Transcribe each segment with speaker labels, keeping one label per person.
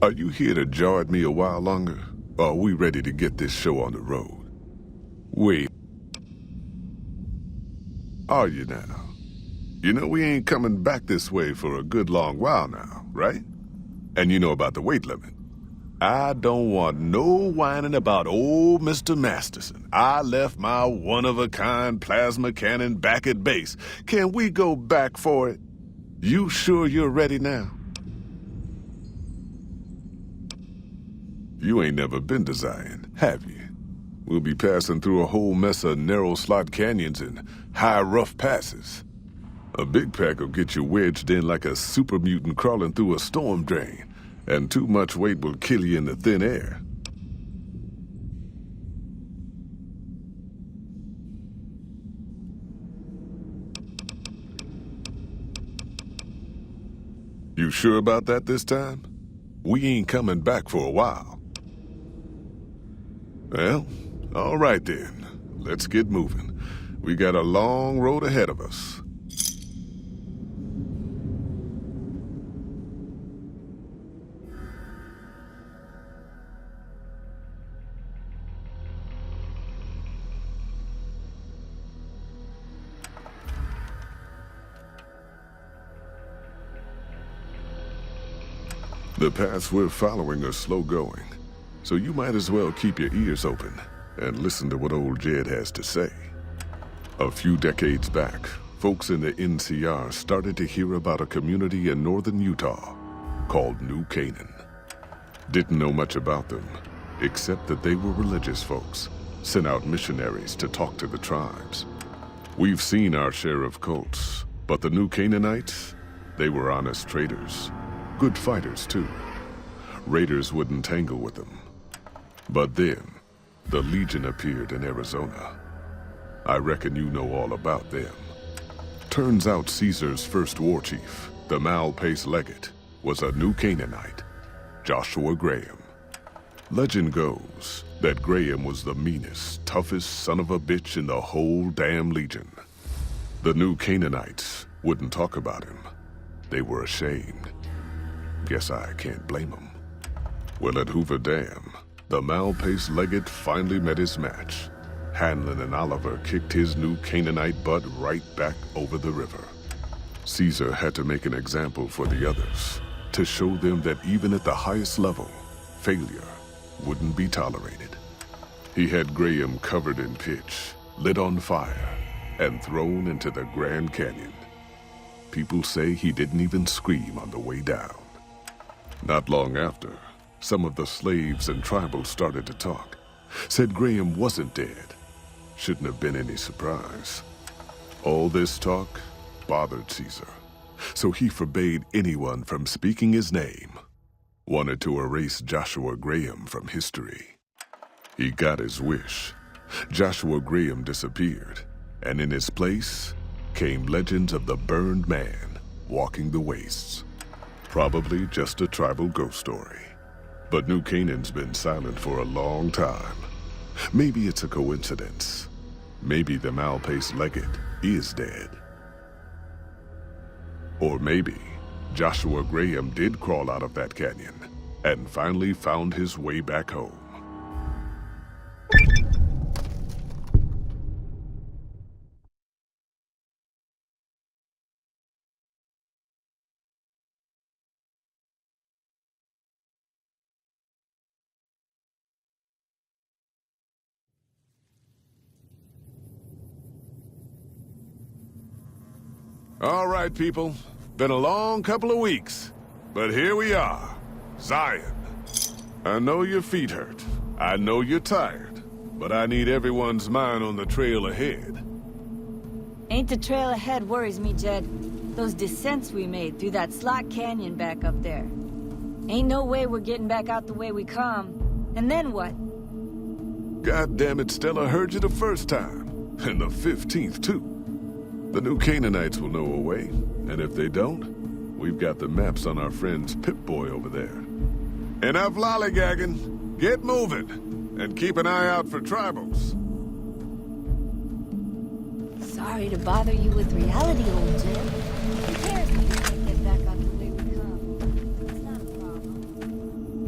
Speaker 1: Are you here to jaw at me a while longer? Or are we ready to get this show on the road? Wait. Are you now? You know we ain't coming back this way for a good long while now, right? And you know about the weight limit. I don't want no whining about old Mr. Masterson. I left my one-of-a-kind plasma cannon back at base. Can we go back for it? You sure you're ready now? You ain't never been to Zion, have you? We'll be passing through a whole mess of narrow slot canyons and high rough passes. A big pack will get you wedged in like a super mutant crawling through a storm drain, and too much weight will kill you in the thin air. You sure about that this time? We ain't coming back for a while. Well, all right then. Let's get moving. We got a long road ahead of us. The paths we're following are slow going, so you might as well keep your ears open and listen to what old Jed has to say. A few decades back, folks in the NCR started to hear about a community in northern Utah called New Canaan. Didn't know much about them, except that they were religious folks, sent out missionaries to talk to the tribes. We've seen our share of cults, but the New Canaanites, they were honest traders. Good fighters, too. Raiders wouldn't tangle with them. But then, the Legion appeared in Arizona. I reckon you know all about them. Turns out Caesar's first war chief, the Malpais Legate, was a New Canaanite, Joshua Graham. Legend goes that Graham was the meanest, toughest son of a bitch in the whole damn Legion. The New Canaanites wouldn't talk about him. They were ashamed. Guess I can't blame them. Well, at Hoover Dam, the Malpais Legate finally met his match. Hanlon and Oliver kicked his New Canaanite butt right back over the river. Caesar had to make an example for the others, to show them that even at the highest level, failure wouldn't be tolerated. He had Graham covered in pitch, lit on fire, and thrown into the Grand Canyon. People say he didn't even scream on the way down. Not long after, some of the slaves and tribals started to talk. Said Graham wasn't dead. Shouldn't have been any surprise. All this talk bothered Caesar, so he forbade anyone from speaking his name. Wanted to erase Joshua Graham from history. He got his wish. Joshua Graham disappeared, and in his place came legends of the burned man walking the wastes. Probably just a tribal ghost story. But New Canaan's been silent for a long time. Maybe it's a coincidence. Maybe the Malpais Legate is dead. Or maybe Joshua Graham did crawl out of that canyon and finally found his way back home. All right, people. Been a long couple of weeks. But here we are. Zion. I know your feet hurt. I know you're tired. But I need everyone's mind on the trail ahead.
Speaker 2: Ain't the trail ahead worries me, Jed. Those descents we made through that slot canyon back up there. Ain't no way we're getting back out the way we come. And then what?
Speaker 1: God damn it, Stella heard you the first time. And the 15th, too. The New Canaanites will know a way, and if they don't, we've got the maps on our friend's Pip-Boy over there. Enough lollygagging. Get moving, and keep an eye out for tribals.
Speaker 2: Sorry to bother you with reality, old Jed. Who cares if we can't get back out the way we come? It's not a problem.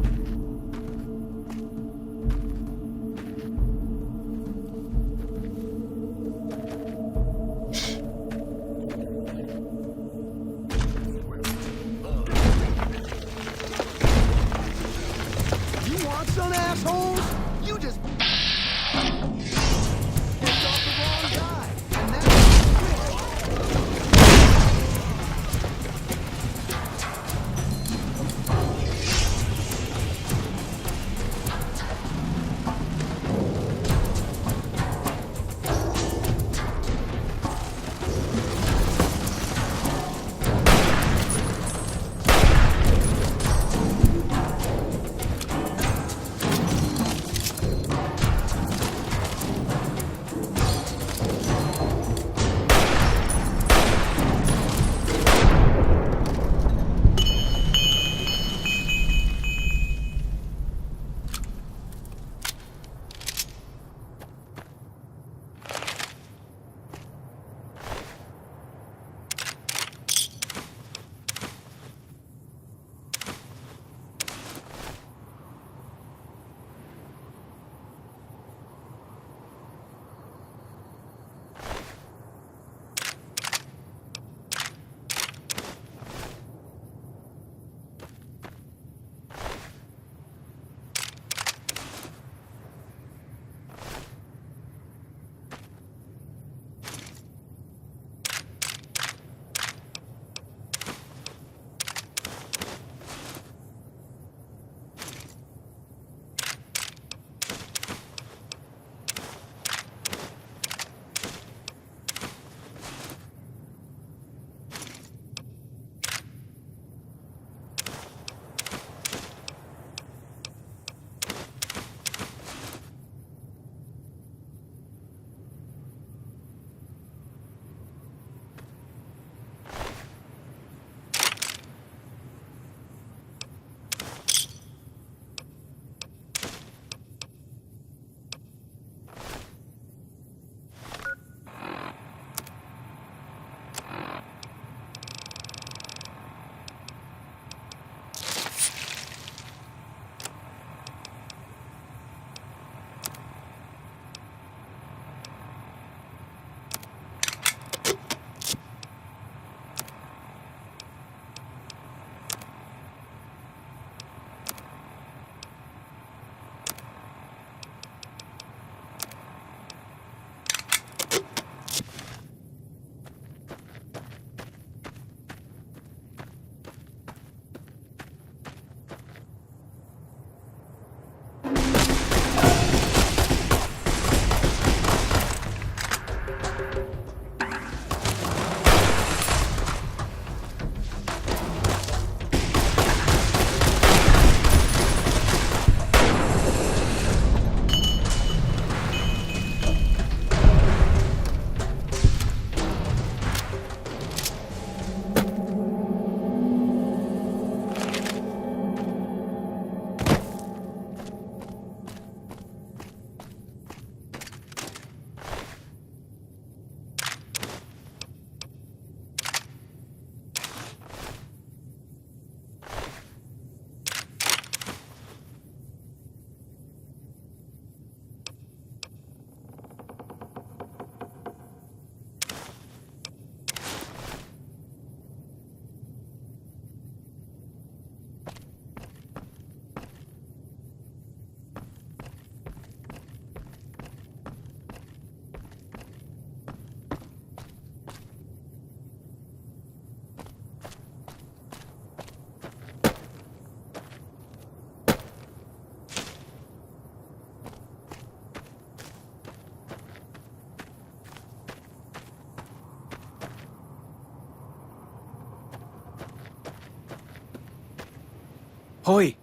Speaker 3: Hoy,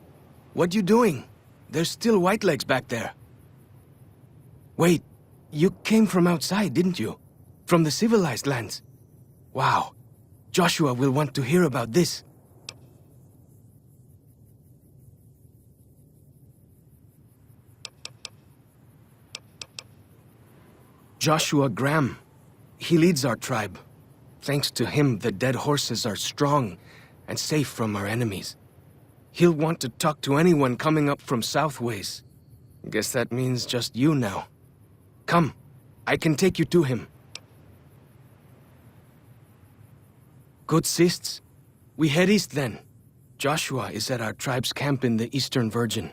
Speaker 3: what you doing? There's still Whitelegs back there. Wait, you came from outside, didn't you? From the civilized lands? Wow. Joshua will want to hear about this. Joshua Graham. He leads our tribe. Thanks to him, the dead horses are strong and safe from our enemies. He'll want to talk to anyone coming up from Southways. Guess that means just you now. Come, I can take you to him. Good sists. We head east then. Joshua is at our tribe's camp in the Eastern Virgin.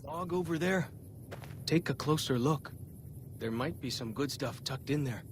Speaker 3: Log over there. Take a closer look. There might be some good stuff tucked in there.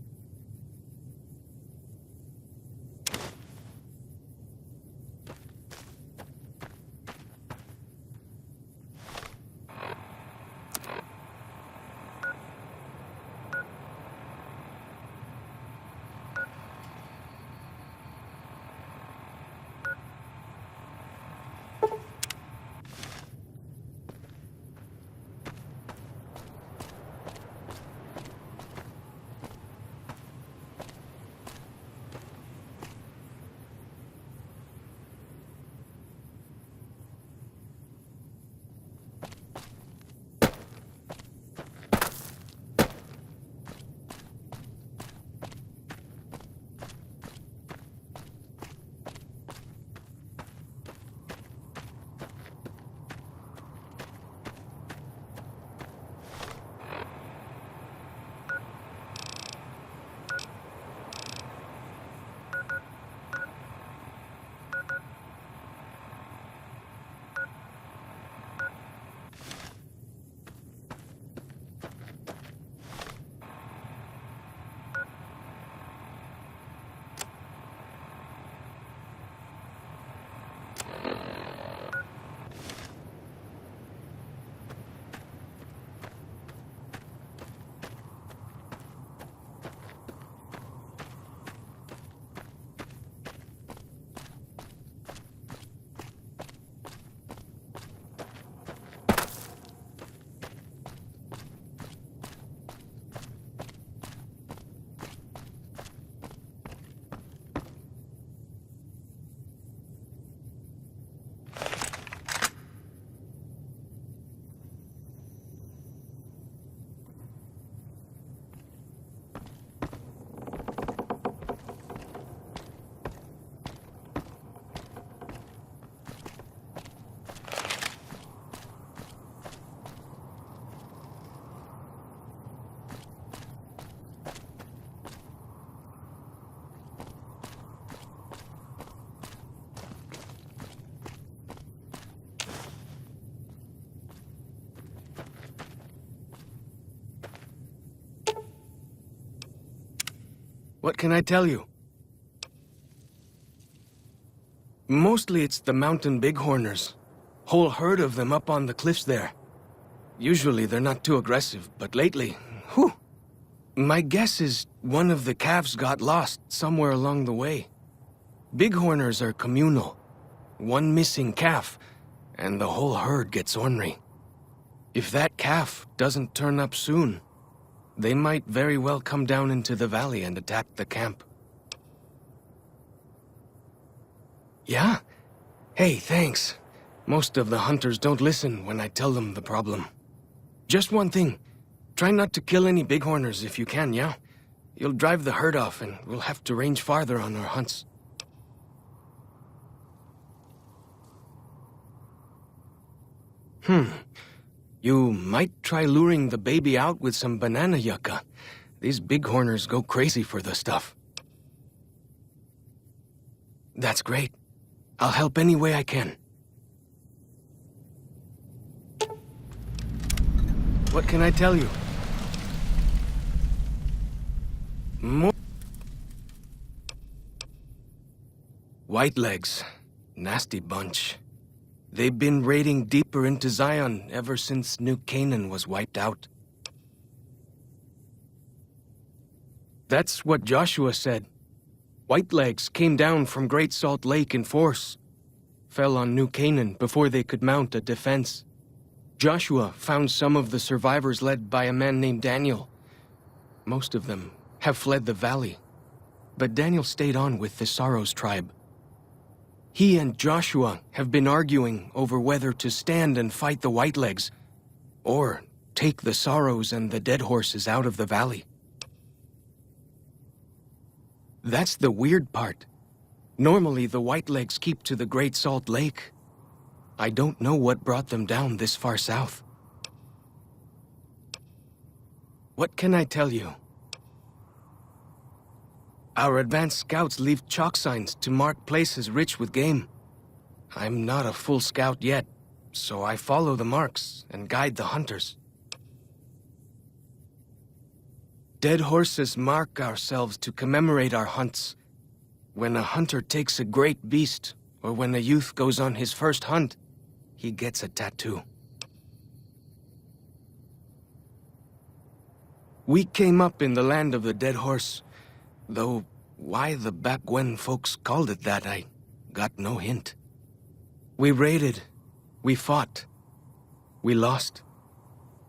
Speaker 3: What can I tell you? Mostly it's the mountain bighorners. Whole herd of them up on the cliffs there. Usually they're not too aggressive, but lately, whew. My guess is one of the calves got lost somewhere along the way. Bighorners are communal. One missing calf, and the whole herd gets ornery. If that calf doesn't turn up soon, they might very well come down into the valley and attack the camp. Yeah? Hey, thanks. Most of the hunters don't listen when I tell them the problem. Just one thing. Try not to kill any bighorners if you can, yeah? You'll drive the herd off and we'll have to range farther on our hunts. You might try luring the baby out with some banana yucca. These bighorners go crazy for the stuff. That's great. I'll help any way I can. What can I tell you? Whitelegs. Nasty bunch. They've been raiding deeper into Zion ever since New Canaan was wiped out. That's what Joshua said. Whitelegs came down from Great Salt Lake in force, fell on New Canaan before they could mount a defense. Joshua found some of the survivors led by a man named Daniel. Most of them have fled the valley, but Daniel stayed on with the Saros tribe. He and Joshua have been arguing over whether to stand and fight the Whitelegs, or take the Saros and the dead horses out of the valley. That's the weird part. Normally the Whitelegs keep to the Great Salt Lake. I don't know what brought them down this far south. What can I tell you? Our advanced scouts leave chalk signs to mark places rich with game. I'm not a full scout yet, so I follow the marks and guide the hunters. Dead horses mark ourselves to commemorate our hunts. When a hunter takes a great beast, or when a youth goes on his first hunt, he gets a tattoo. We came up in the land of the dead horse, though why the back when folks called it that, I got no hint. We raided, we fought, we lost.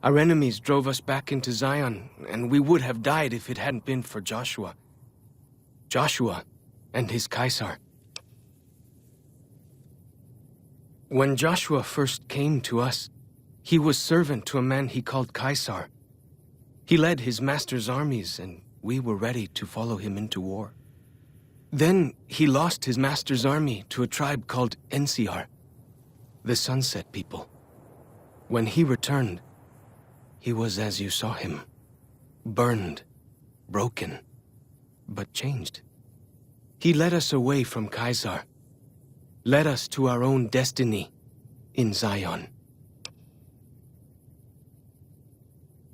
Speaker 3: Our enemies drove us back into Zion, and we would have died if it hadn't been for Joshua. Joshua and his Caesar. When Joshua first came to us, he was servant to a man he called Caesar. He led his master's armies, and we were ready to follow him into war. Then he lost his master's army to a tribe called NCR, the Sunset People. When he returned, he was as you saw him, burned, broken, but changed. He led us away from Caesar, led us to our own destiny in Zion.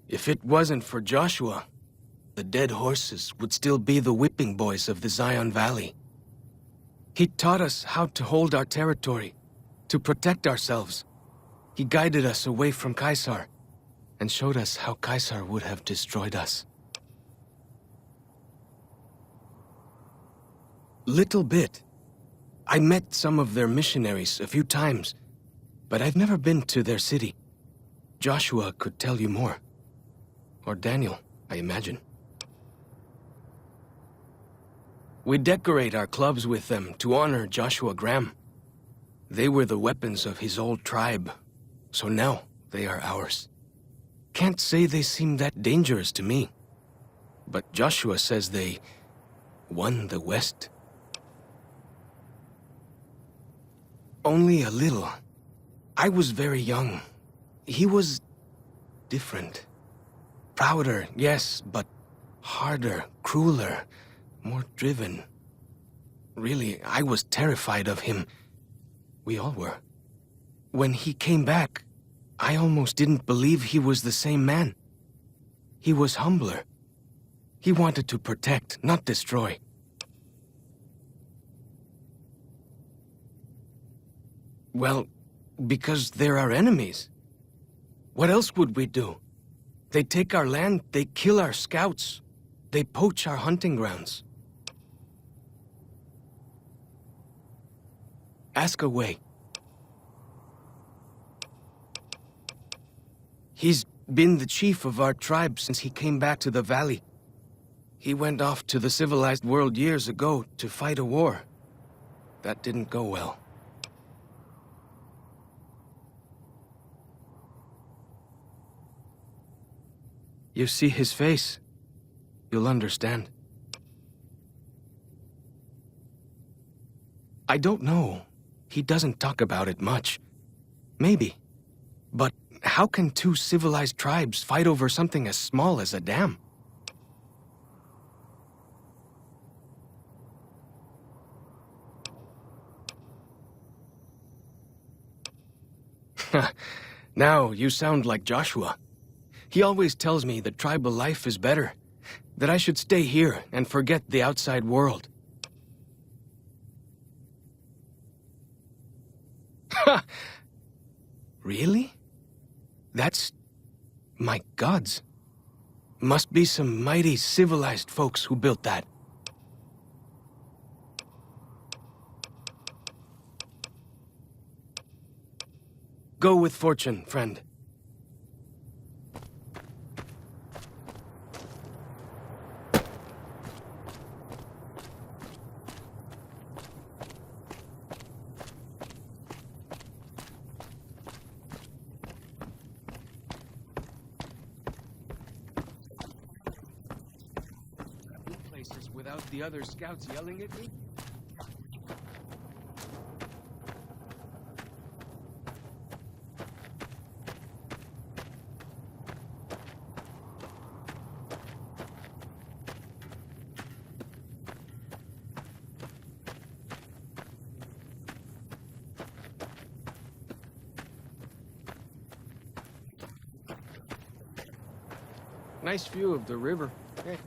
Speaker 3: If it wasn't for Joshua, the dead horses would still be the whipping boys of the Zion Valley. He taught us how to hold our territory, to protect ourselves. He guided us away from Caesar, and showed us how Caesar would have destroyed us. Little bit. I met some of their missionaries a few times, but I've never been to their city. Joshua could tell you more. Or Daniel, I imagine. We decorate our clubs with them to honor Joshua Graham. They were the weapons of his old tribe, so now they are ours. Can't say they seem that dangerous to me, but Joshua says they won the West. Only a little. I was very young. He was different. Prouder, yes, but harder, crueler, more driven. Really, I was terrified of him. We all were. When he came back, I almost didn't believe he was the same man. He was humbler. He wanted to protect, not destroy. Well, because they're our enemies. What else would we do? They take our land, they kill our scouts, they poach our hunting grounds. Ask away. He's been the chief of our tribe since he came back to the valley. He went off to the civilized world years ago to fight a war. That didn't go well. You see his face, you'll understand. I don't know. He doesn't talk about it much. Maybe. But how can two civilized tribes fight over something as small as a dam? Now you sound like Joshua. He always tells me that tribal life is better, that I should stay here and forget the outside world. Really? That's... my gods. Must be some mighty civilized folks who built that. Go with fortune, friend. Places without the other scouts yelling at me? Nice view of the river. Hey.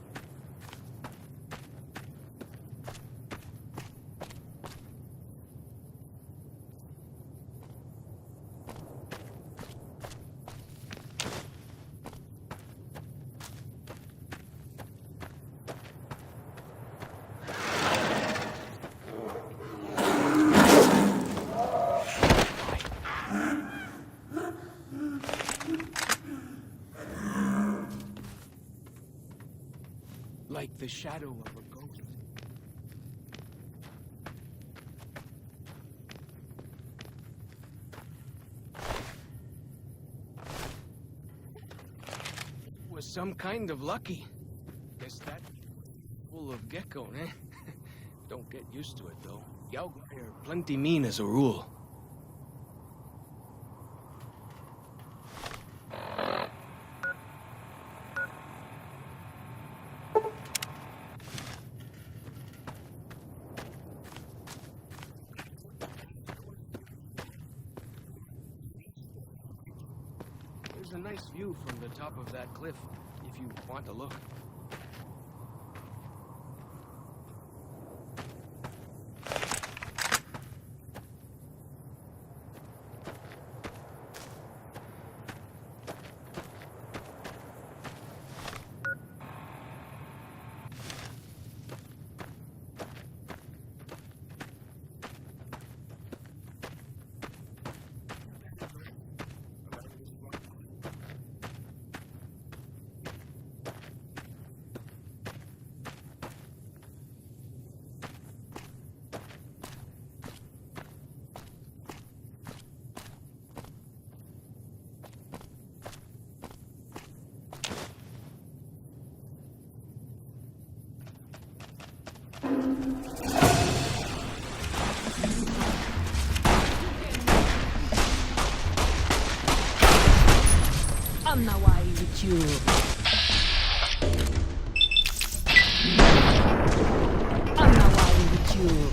Speaker 3: Like the shadow of a ghost. Was some kind of lucky. Guess that full of gecko, eh? Don't get used to it, though. Yaoguai are plenty mean as a rule. There's a nice view from the top of that cliff, if you want to look.
Speaker 2: I'm not worried with you. I'm not worried with you.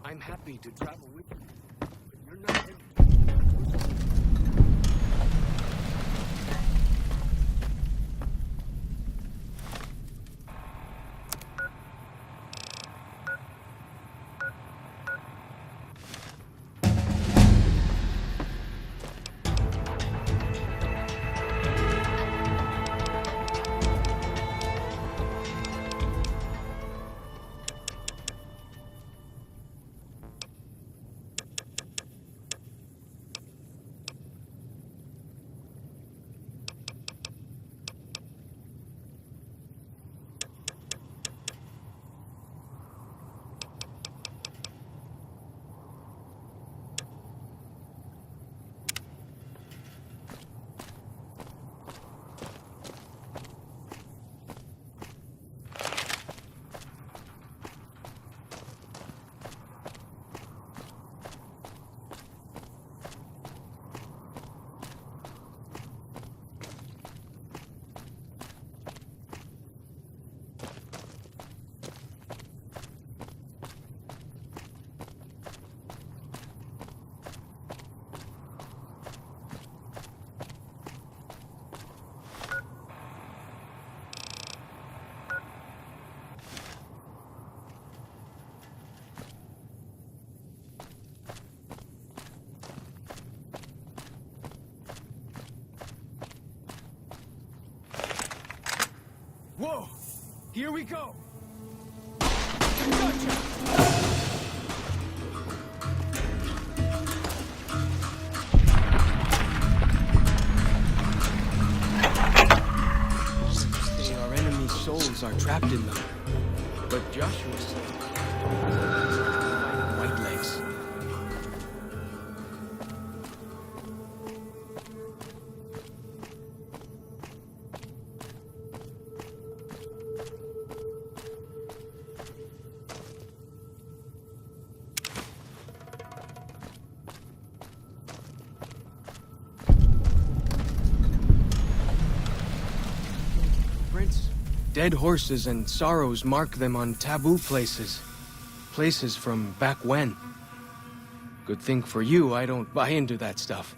Speaker 3: I'm happy to travel with you, but you're not ready. Whoa! Here we go! Gotcha! Our enemy's souls are trapped in them. But Joshua's white legs. Dead horses and sorrows mark them on taboo places. Places from back when. Good thing for you, I don't buy into that stuff.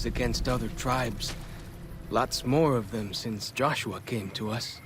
Speaker 3: Against other tribes. Lots more of them since Joshua came to us.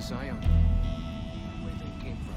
Speaker 3: Scion. Where they came from.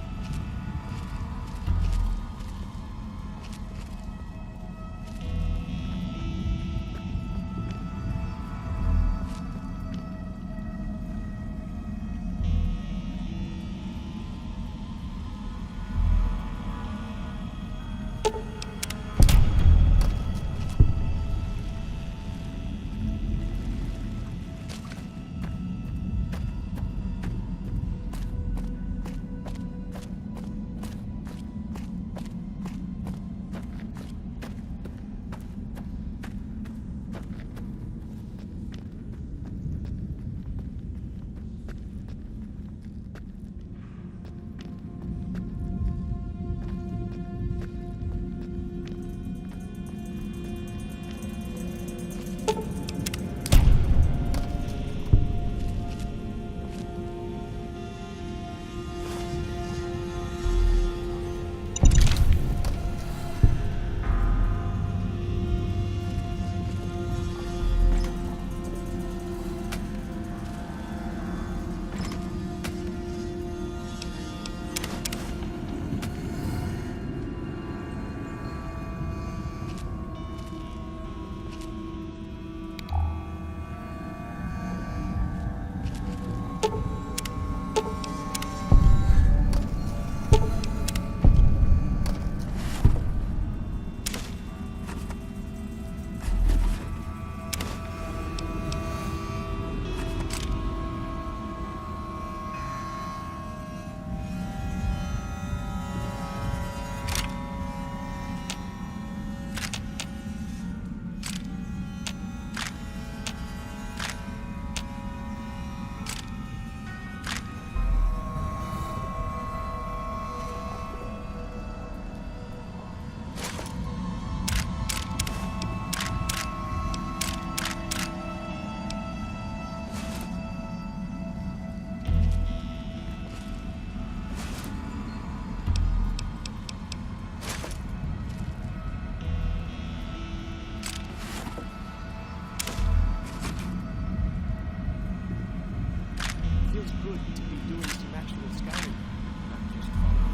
Speaker 4: Feels good to be doing some actual scouting, not just following.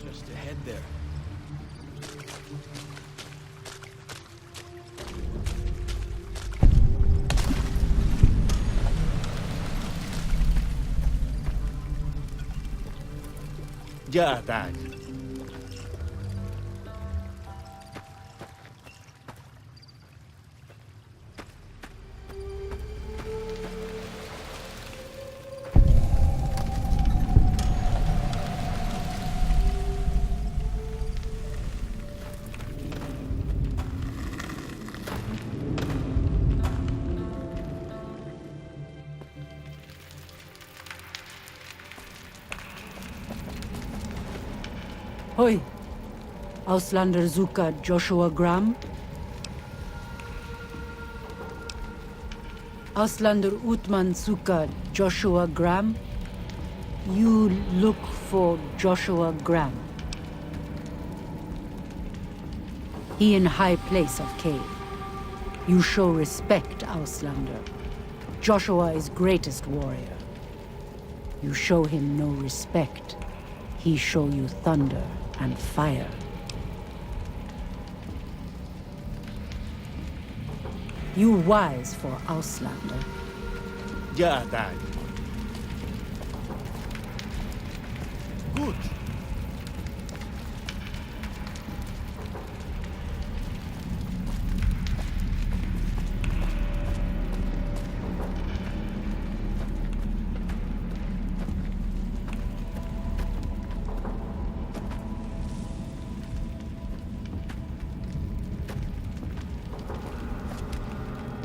Speaker 3: Just ahead there.
Speaker 4: Ya, Tag.
Speaker 5: Hoi. Auslander Zuka Joshua Graham. Auslander Utman Zuka Joshua Graham. You look for Joshua Graham. He in high place of cave. You show respect, Auslander. Joshua is greatest warrior. You show him no respect. He show you thunder and fire. You wise for Auslander.
Speaker 6: Ja, Daniel. Gut.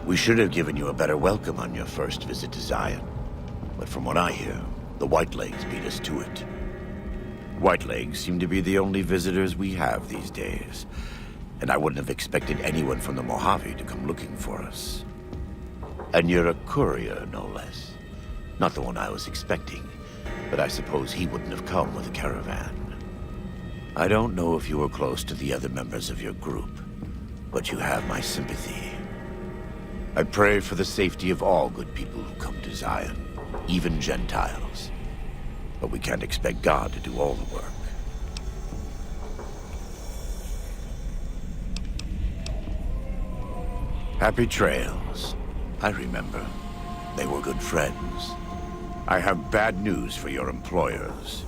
Speaker 7: We should have given you a better welcome on your first visit to Zion. But from what I hear, the Whitelegs beat us to it. Whitelegs seem to be the only visitors we have these days. And I wouldn't have expected anyone from the Mojave to come looking for us. And you're a courier, no less. Not the one I was expecting, but I suppose he wouldn't have come with a caravan. I don't know if you were close to the other members of your group, but you have my sympathy. I pray for the safety of all good people who come to Zion, even Gentiles. But we can't expect God to do all the work. Happy trails. I remember. They were good friends. I have bad news for your employers.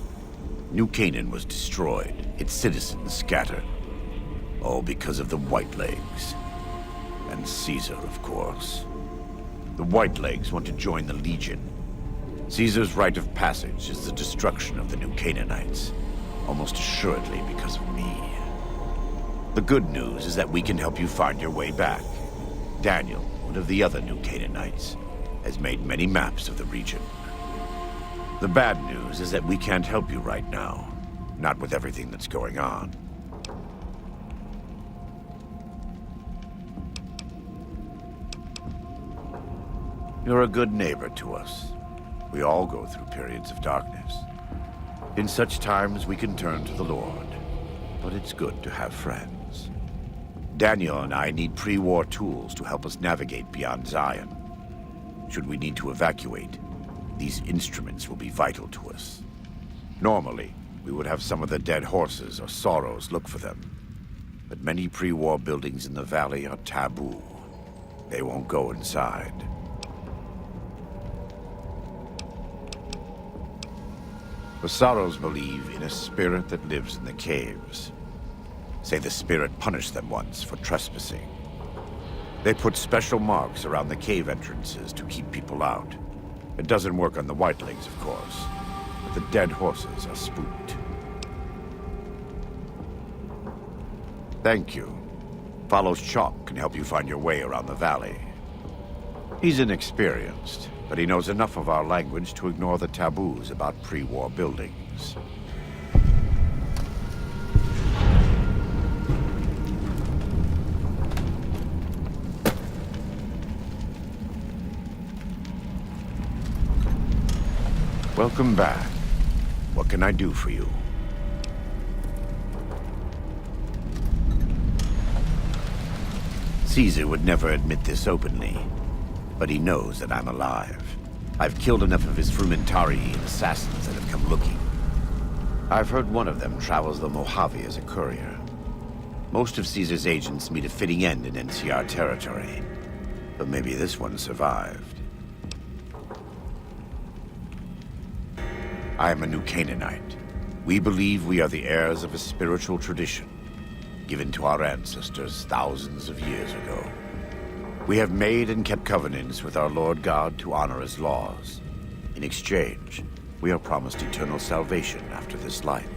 Speaker 7: New Canaan was destroyed, its citizens scattered. All because of the Whitelegs. And Caesar, of course. The Whitelegs want to join the Legion. Caesar's rite of passage is the destruction of the New Canaanites, almost assuredly because of me. The good news is that we can help you find your way back. Daniel, one of the other New Canaanites, has made many maps of the region. The bad news is that we can't help you right now, not with everything that's going on. You're a good neighbor to us. We all go through periods of darkness. In such times, we can turn to the Lord. But it's good to have friends. Daniel and I need pre-war tools to help us navigate beyond Zion. Should we need to evacuate, these instruments will be vital to us. Normally, we would have some of the dead horses or sorrows look for them. But many pre-war buildings in the valley are taboo. They won't go inside. The Sorrows believe in a spirit that lives in the caves. Say the spirit punished them once for trespassing. They put special marks around the cave entrances to keep people out. It doesn't work on the Whitelegs, of course, but the dead horses are spooked. Thank you. Follows Chalk can help you find your way around the valley. He's inexperienced, but he knows enough of our language to ignore the taboos about pre-war buildings. Welcome back. What can I do for you? Caesar would never admit this openly, but he knows that I'm alive. I've killed enough of his Frumentari and assassins that have come looking. I've heard one of them travels the Mojave as a courier. Most of Caesar's agents meet a fitting end in NCR territory, but maybe this one survived. I am a New Canaanite. We believe we are the heirs of a spiritual tradition, given to our ancestors thousands of years ago. We have made and kept covenants with our Lord God to honor his laws. In exchange, we are promised eternal salvation after this life.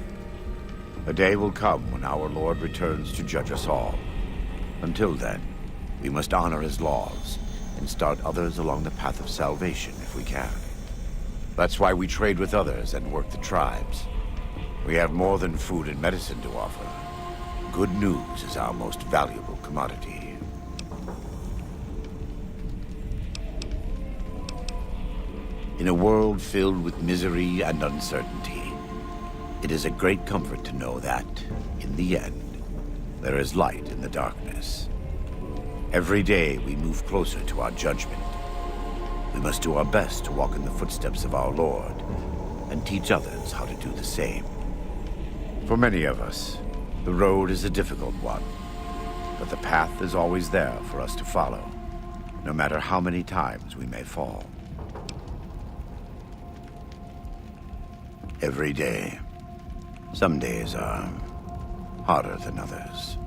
Speaker 7: A day will come when our Lord returns to judge us all. Until then, we must honor his laws and start others along the path of salvation if we can. That's why we trade with others and work the tribes. We have more than food and medicine to offer. Good news is our most valuable commodity. In a world filled with misery and uncertainty, it is a great comfort to know that, in the end, there is light in the darkness. Every day we move closer to our judgment. We must do our best to walk in the footsteps of our Lord and teach others how to do the same. For many of us, the road is a difficult one, but the path is always there for us to follow, no matter how many times we may fall. Every day. Some days are harder than others.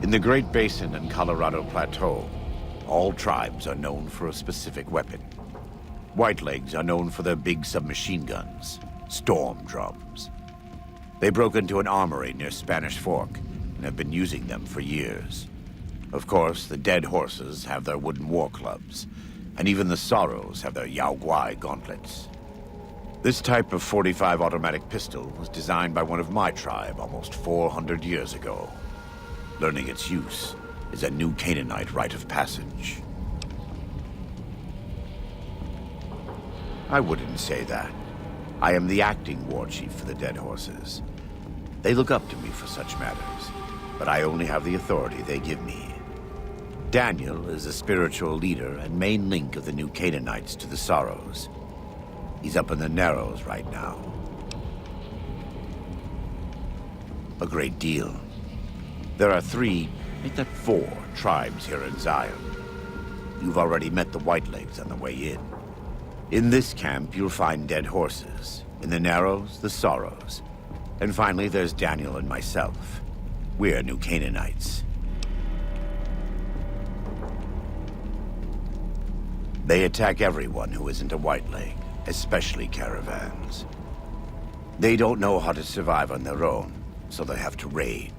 Speaker 7: In the Great Basin and Colorado Plateau, all tribes are known for a specific weapon. Whitelegs are known for their big submachine guns, storm drums. They broke into an armory near Spanish Fork and have been using them for years. Of course, the Dead Horses have their wooden war clubs, and even the Sorrows have their Yao Guai gauntlets. This type of .45 automatic pistol was designed by one of my tribe almost 400 years ago. Learning its use is a new Canaanite rite of passage. I wouldn't say that. I am the acting war chief for the Dead Horses. They look up to me for such matters, but I only have the authority they give me. Daniel is the spiritual leader and main link of the new Canaanites to the Sorrows. He's up in the Narrows right now. A great deal. There are 3, make that 4 tribes here in Zion. You've already met the Whitelegs on the way in. In this camp, you'll find Dead Horses. In the Narrows, the Sorrows. And finally, there's Daniel and myself. We're new Canaanites. They attack everyone who isn't a Whiteleg, especially caravans. They don't know how to survive on their own, so they have to raid.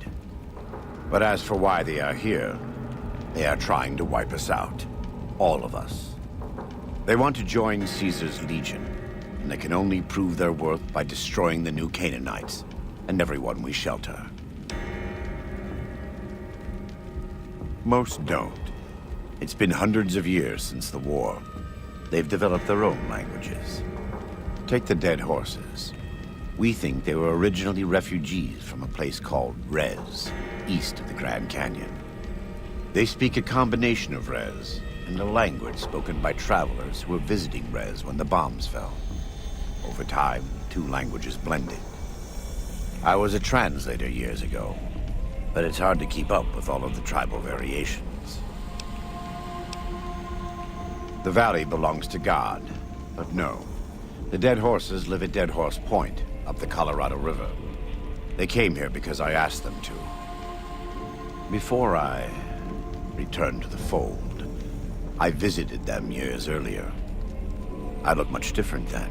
Speaker 7: But as for why they are here, they are trying to wipe us out. All of us. They want to join Caesar's Legion, and they can only prove their worth by destroying the new Canaanites and everyone we shelter. Most don't. It's been hundreds of years since the war. They've developed their own languages. Take the Dead Horses. We think they were originally refugees from a place called Rez, east of the Grand Canyon. They speak a combination of Rez and a language spoken by travelers who were visiting Rez when the bombs fell. Over time, 2 languages blended. I was a translator years ago, but it's hard to keep up with all of the tribal variations. The valley belongs to God, but no. The Dead Horses live at Dead Horse Point, up the Colorado River. They came here because I asked them to. Before I returned to the fold, I visited them years earlier. I looked much different then,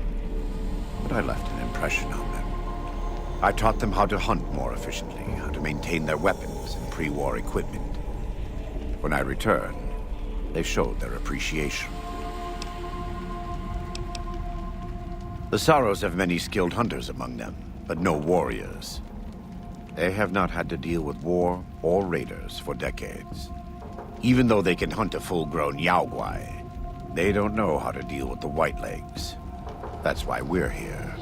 Speaker 7: but I left an impression on them. I taught them how to hunt more efficiently, how to maintain their weapons and pre-war equipment. When I returned, they showed their appreciation. The Sorrows have many skilled hunters among them, but no warriors. They have not had to deal with war or raiders for decades. Even though they can hunt a full-grown Yao Guai, they don't know how to deal with the Whitelegs. That's why we're here.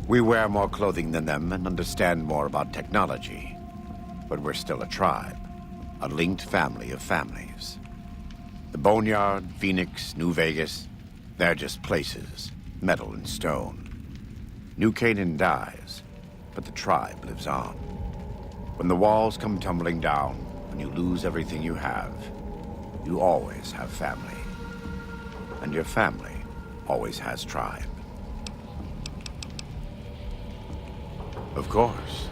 Speaker 7: We wear more clothing than them and understand more about technology. But we're still a tribe, a linked family of families. The Boneyard, Phoenix, New Vegas, they're just places, metal and stone. New Canaan dies, but the tribe lives on. When the walls come tumbling down, when you lose everything you have, you always have family. And your family always has tribe. Of course.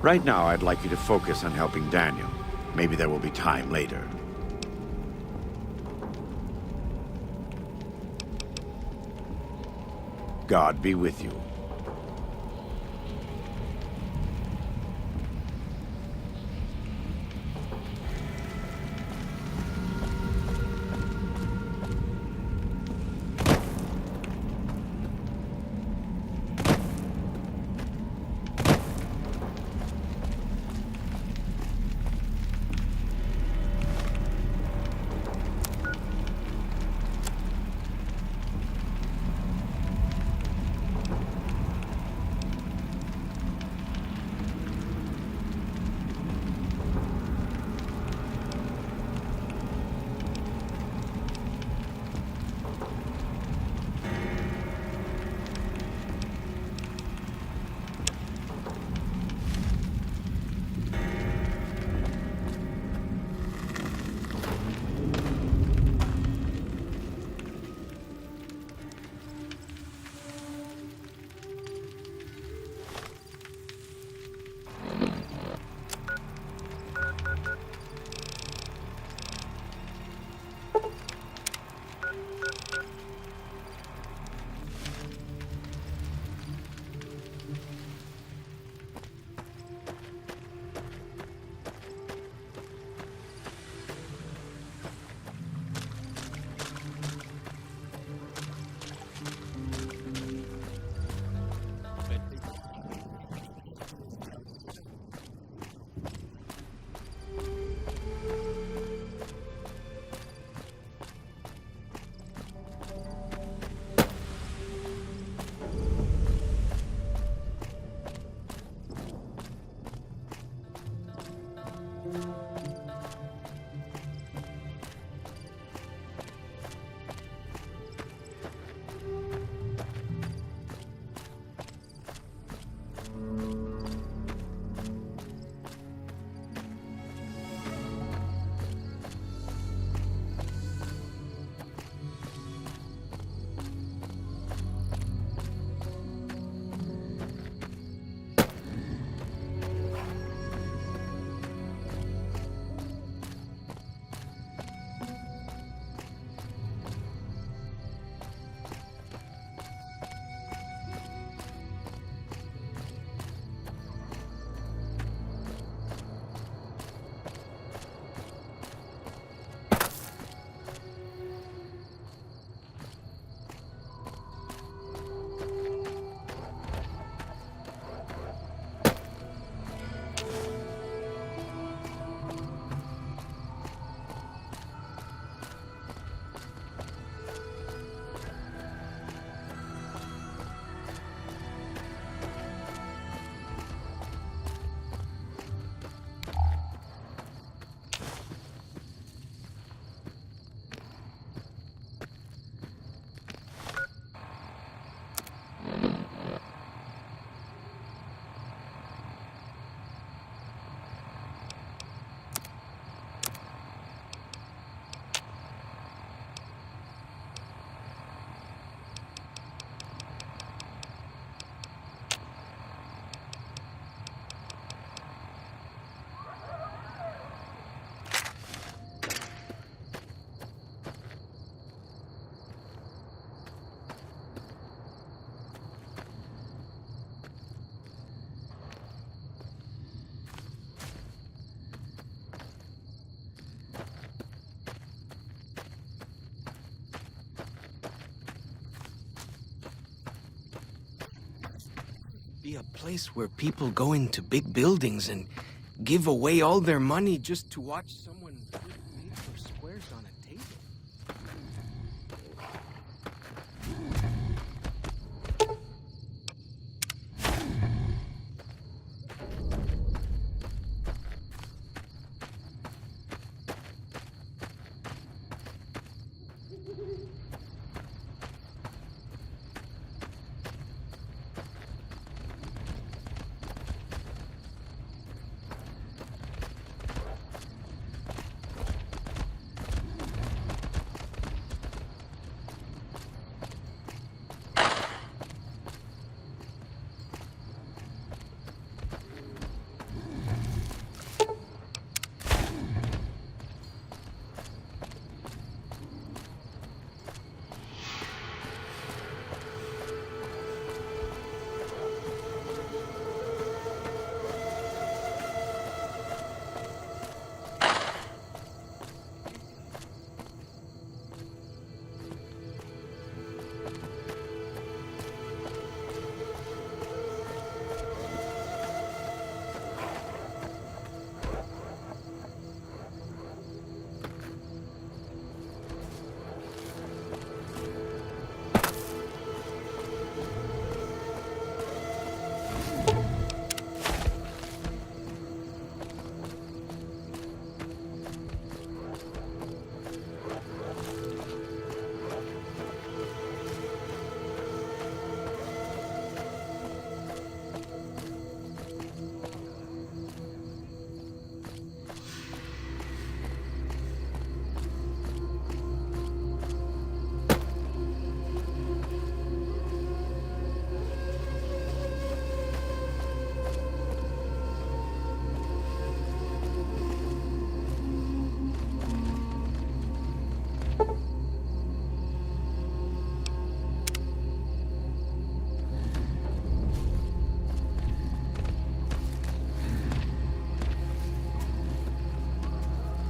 Speaker 7: Right now, I'd like you to focus on helping Daniel. Maybe there will be time later. God be with you.
Speaker 3: be a place where people go into big buildings and give away all their money just to watch someone flip meat or squares on a table.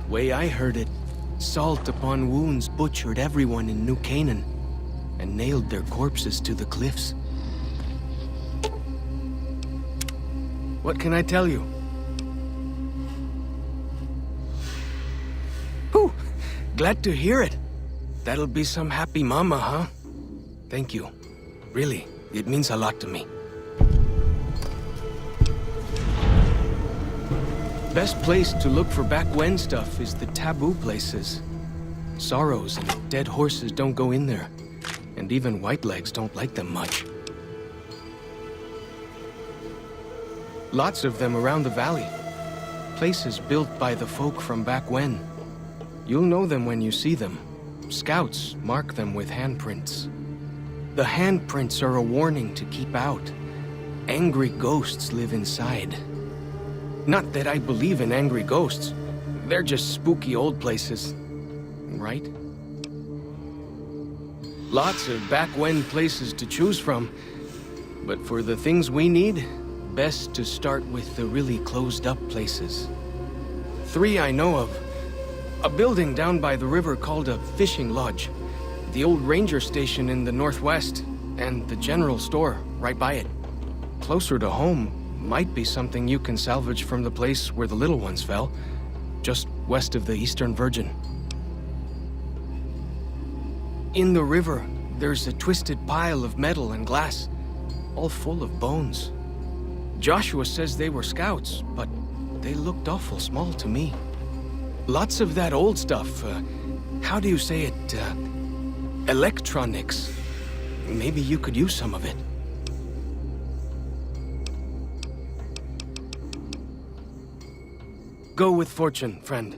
Speaker 3: Way I heard it, salt upon wounds butchered everyone in New Canaan and nailed their corpses to the cliffs. What can I tell you? Whew! Glad to hear it. That'll be some happy mama, huh? Thank you. Really, it means a lot to me. Best place to look for back when stuff is the taboo places. Sorrows and dead horses don't go in there, and even Whitelegs don't like them much. Lots of them around the valley. Places built by the folk from back when. You'll know them when you see them. Scouts mark them with handprints. The handprints are a warning to keep out. Angry ghosts live inside. Not that I believe in angry ghosts. They're just spooky old places. Right? Lots of back-when places to choose from. But for the things we need, best to start with the really closed-up places. 3 I know of. A building down by the river called a fishing lodge. The old ranger station in the northwest. And the general store right by it. Closer to home might be something you can salvage from the place where the little ones fell, just west of the Eastern Virgin. In the river, there's a twisted pile of metal and glass, all full of bones. Joshua says they were scouts, but they looked awful small to me. Lots of that old stuff, how do you say it, electronics. Maybe you could use some of it. Go with fortune, friend.